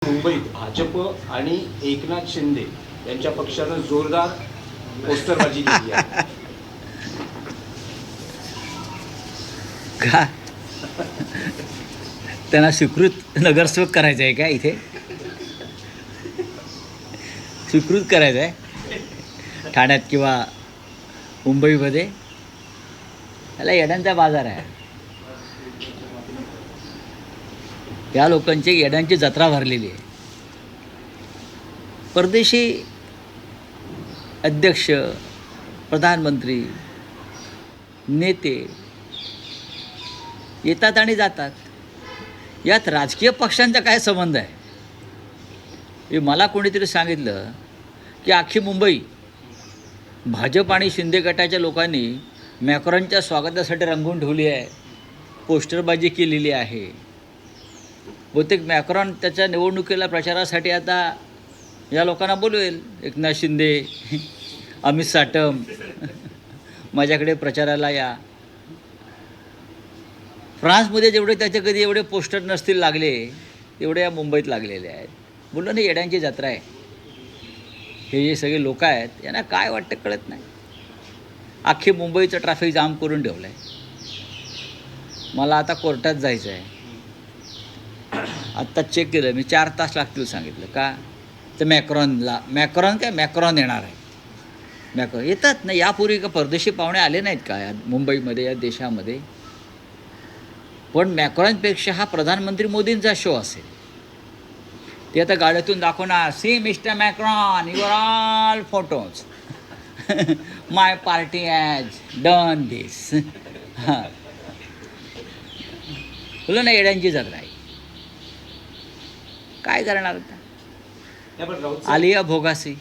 मुंबईत भाजप आणि एकनाथ शिंदे यांच्या पक्षानं जोरदार पोस्टरबाजी केली आहे. का त्यांना स्वीकृत नगरसेवक करायचं आहे का? इथे स्वीकृत करायचं आहे ठाण्यात किंवा मुंबईमध्ये? त्याला येड्यांचा बाजार आहे. या लोकांची येड्यांची जत्रा भरलेली आहे. परदेशी अध्यक्ष, प्रधानमंत्री, नेते येतात आणि जातात. यात राजकीय पक्षांचा काय संबंध आहे? हे मला कोणीतरी सांगितलं की अख्खी मुंबई भाजप आणि शिंदे गटाच्या लोकांनी मॅक्रॉनच्या स्वागतासाठी रंगवून ठेवली आहे, पोस्टरबाजी केलेली आहे. बहुतेक मॅक्रॉन त्याच्या निवडणुकीला प्रचारासाठी आता या लोकांना बोलवेल. एकनाथ शिंदे, अमित साटम, माझ्याकडे प्रचाराला या. फ्रान्समध्ये जेवढे त्याचे कधी एवढे पोस्टर नसतील लागले तेवढे या मुंबईत लागलेले आहेत. बोललो ना, येड्यांची जत्रा आहे. हे जे सगळे लोक आहेत यांना काय वाटतं कळत नाही. अख्खी मुंबईचं ट्रॅफिक जाम करून ठेवलं आहे. मला आता कोर्टात जायचं आहे. आत्ता चेक केलं मी, 4 तास लागतील सांगितलं. का? तर मॅक्रॉन येणार आहे. मॅक्रॉन येतात ना. यापूर्वी का परदेशी पाहुणे आले नाहीत का या मुंबईमध्ये, या देशामध्ये? पण मॅक्रॉनपेक्षा हा प्रधानमंत्री मोदींचा शो असेल. ते आता गाड्यातून दाखवणार, see mister Macron, your all photos, my party has done this. हां, बोला ना, येड्यांची जत्रा आहे. काय करणार आता? आलिया भोगासी.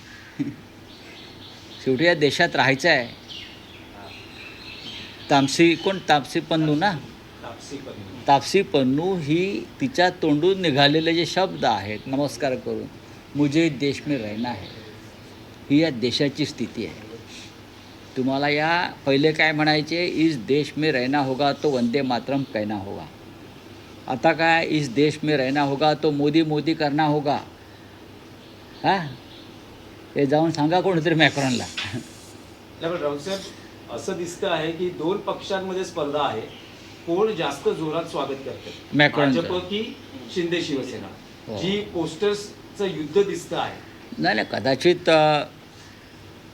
शेवटी या देशात राहायचं आहे. तापसी पन्नू ना, तापसी पन्नू ही तिच्या तोंडून निघालेले जे शब्द आहेत, नमस्कार करून, मुझे देश में रहना है, ही या देशाची स्थिती आहे. तुम्हाला या पहिले काय म्हणायचे, इस देश में रहना होगा तो वंदे मातरम कहना होगा. आता काय, इस देश में रहना होगा तो मोदी मोदी करना होगा. हां, हे जाऊन सांगा कोणीतरी मॅक्रॉनला. राऊत साहेब, असं दिसतं आहे की 2 पक्षांमध्ये स्पर्धा आहे. कोण जास्त जोरात स्वागत करते, भाजप की शिंदे शिवसेना? जी पोस्टर्सचं युद्ध दिसतं आहे. नाही, कदाचित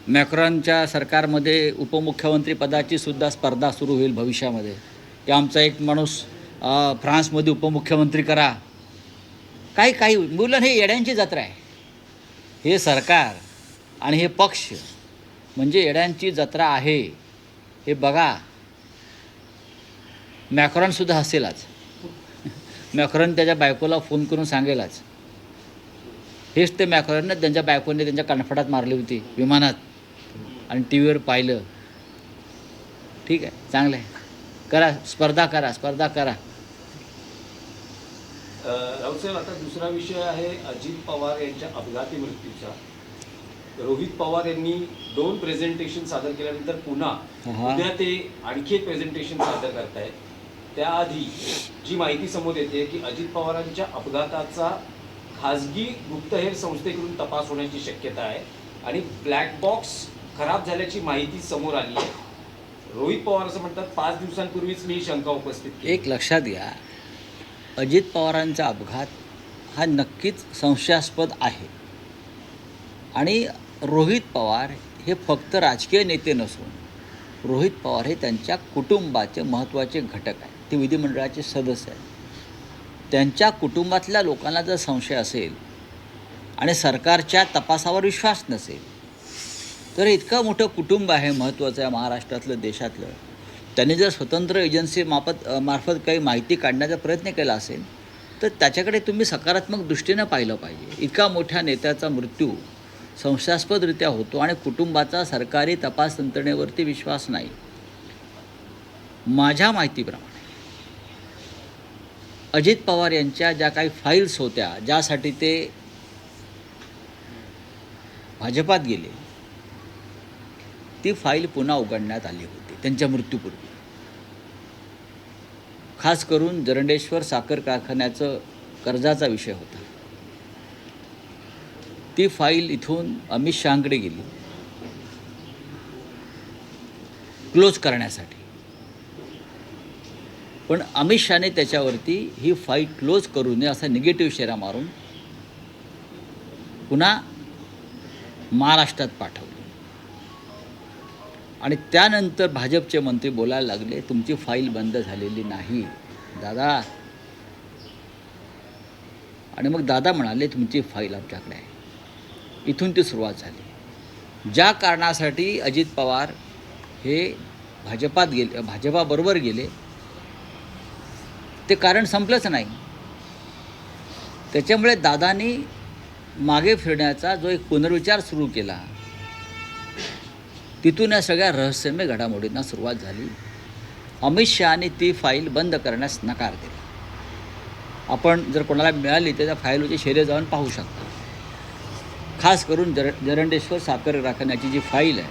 मॅक्रॉनच्या सरकारमध्ये उपमुख्यमंत्री पदाची सुद्धा स्पर्धा सुरू होईल भविष्यामध्ये, की आमचा एक माणूस फ्रान्समध्ये उपमुख्यमंत्री करा. काही मुलं, हे येड्यांची जत्रा आहे. हे सरकार आणि हे पक्ष म्हणजे येड्यांची जत्रा आहे. हे बघा, मॅक्रॉनसुद्धा हसेलाच. मॅक्रॉन त्याच्या बायकोला फोन करून सांगेलाच. हेच ते मॅक्रॉननं त्यांच्या बायकोने त्यांच्या कणफडात मारली होती विमानात आणि टी व्हीवर पाहिलं. ठीक आहे, चांगलं आहे, करा स्पर्धा करा. राऊत साहेब, आता दुसरा विषय आहे अजित पवार यांच्या अपघाती मृत्यूचा. रोहित पवार यांनी 2 प्रेझेंटेशन सादर केल्यानंतर पुन्हा उद्या ते आणखी एक प्रेझेंटेशन सादर करतायत. त्याआधी जी माहिती समोर येते की अजित पवारांच्या अपघाताचा खाजगी गुप्तहेर संस्थेकडून तपास होण्याची शक्यता आहे आणि ब्लॅक बॉक्स खराब झाल्याची माहिती समोर आली आहे. रोहित पवार असं म्हणतात, 5 दिवसांपूर्वीच मी शंका उपस्थित केली. एक लक्षात घ्या, अजित पवारांचा अपघात हा नक्कीच संशयास्पद आहे. आणि रोहित पवार हे फक्त राजकीय नेते नसून रोहित पवार हे त्यांच्या कुटुंबाचे महत्त्वाचे घटक आहेत. ते विधिमंडळाचे सदस्य आहेत. त्यांच्या कुटुंबातल्या लोकांना जर संशय असेल आणि सरकारच्या तपासावर विश्वास नसेल, तर इतकं मोठं कुटुंब आहे, महत्त्वाचं आहे महाराष्ट्रातलं, देशातलं. त्यांनी जर स्वतंत्र एजन्सी मार्फत काही माहिती काढण्याचा प्रयत्न केला असेल तर त्याच्याकडे तुम्ही सकारात्मक दृष्टीनं पाहिलं पाहिजे. इतका मोठ्या नेत्याचा मृत्यू संशयास्पदरित्या होतो आणि कुटुंबाचा सरकारी तपास यंत्रणेवरती विश्वास नाही. माझ्या माहितीप्रमाणे अजित पवार यांच्या ज्या काही फाईल्स होत्या, ज्यासाठी ते भाजपात गेले, ती फाईल पुन्हा उघडण्यात आली होती त्यांच्या मृत्यूपूर्वी. खास करून जरंडेश्वर साखर कारखान्याचं कर्जाचा विषय होता. ती फाईल इथून अमित शहाकडे गेली क्लोज करण्यासाठी. पण अमित शहाने त्याच्यावरती ही फाईल क्लोज करू नये असा निगेटिव्ह शेरा मारून पुन्हा महाराष्ट्रात पाठवली. आणि त्यानंतर भाजपचे मंत्री बोलायला लागले, तुमची फाईल बंद झालेली नाही दादा. आणि मग दादा म्हणाले, तुमची फाईल आमच्याकडे आहे. इथून ती सुरुवात झाली. ज्या कारणासाठी अजित पवार हे भाजपाबरोबर गेले ते कारण संपलंच नाही. त्याच्यामुळे दादांनी मागे फिरण्याचा जो एक पुनर्विचार सुरू केला, तिथून या सगळ्या रहस्यमय घडामोडींना सुरुवात झाली. अमित शहाने ती फाईल बंद करण्यास नकार दिला. आपण जर कोणाला मिळाली तर त्या फाईलवरची शेरे जाऊन पाहू शकता. खास करून जरंडेश्वर साखर कारखान्याची जी फाईल आहे,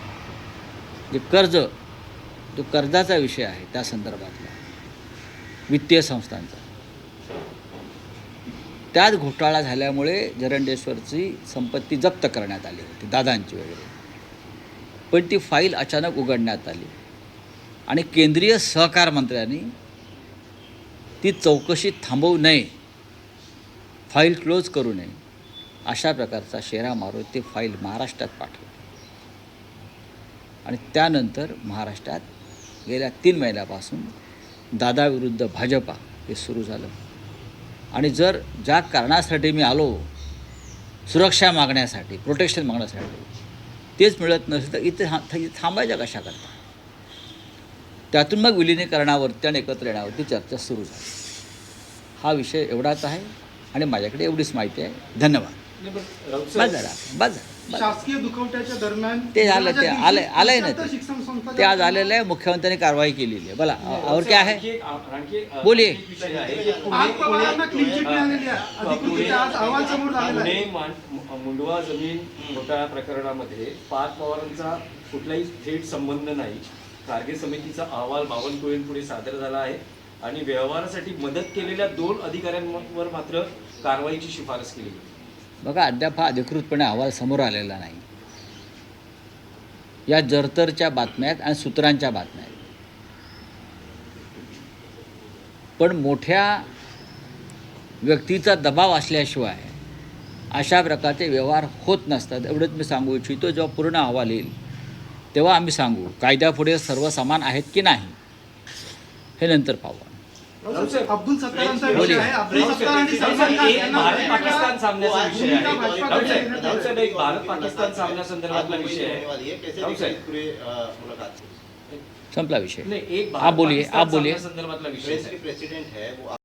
जे जो कर्जाचा विषय आहे त्या संदर्भातला वित्तीय संस्थांचा, त्यात घोटाळा झाल्यामुळे जरंडेश्वरची संपत्ती जप्त करण्यात आली होती दादांची वगैरे. पण ती फाईल अचानक उघडण्यात आली आणि केंद्रीय सहकार मंत्र्यांनी ती चौकशी थांबवू नये, फाईल क्लोज करू नये अशा प्रकारचा शेरा मारून ती फाईल महाराष्ट्रात पाठवली. आणि त्यानंतर महाराष्ट्रात गेल्या 3 महिन्यापासून दादाविरुद्ध भाजपा हे सुरू झालं. आणि जर ज्या कारणासाठी मी आलो, सुरक्षा मागण्यासाठी, प्रोटेक्शन मागण्यासाठी, तेच मिळत नसेल तर इथे थांबायच्या कशा करता. त्यातून मग विलिनीकरणावरती आणि एकत्र येण्यावरती चर्चा सुरू झाली. हा विषय एवढाच आहे आणि माझ्याकडे एवढीच माहिती आहे. धन्यवाद. बस शासकीय दुखवट्याच्या दरम्यान ते झालं, ते आलंय ना ते. शिक्षण संस्था ते आज आलेलं आहे. मुख्यमंत्र्यांनी कारवाई केलेली आहे. बोला, और क्या है, बोलिए. पाच पवारांना क्लीन चिट मिळालेली आहे. अधिकृतरित्या आज अहवाल समोर आलेला आहे. मुंडवा जमीन घोटाळा प्रकरणामध्ये पाच पवारांचा कुठलाही थेट संबंध नाही. कारगे समितीचा अहवाल बावनकुळेंपुढे सादर झाला आहे आणि व्यवहारासाठी मदत केलेल्या 2 अधिकाऱ्यांवर मात्र कारवाईची शिफारस केली. बघा, अद्याप हा अधिकृतपणे अहवाल समोर आलेला नाही. या जरतरच्या बातम्या आहेत आणि सूत्रांच्या बातम्या आहेत. पण मोठ्या व्यक्तीचा दबाव असल्याशिवाय अशा प्रकारचे व्यवहार होत नसतात. एवढंच मी सांगू इच्छितो. जेव्हा पूर्ण अहवाल येईल तेव्हा आम्ही सांगू कायद्यापुढे सर्व समान आहेत की नाही, हे नंतर पाहू. अब्दुल सत्तारांचा विषय आहे. अब्दुल सत्तार आणि सलमान खान यांना भारत पाकिस्तान सामन्याचा विषय आहे. एक भारत पाकिस्तान सामन्यासंदर्भातला विषय आहे. संपला विषय. नाही, एक आप बोलिए, भारत आप बोलिए. पाकिस्तान संदर्भातला विषय आहे.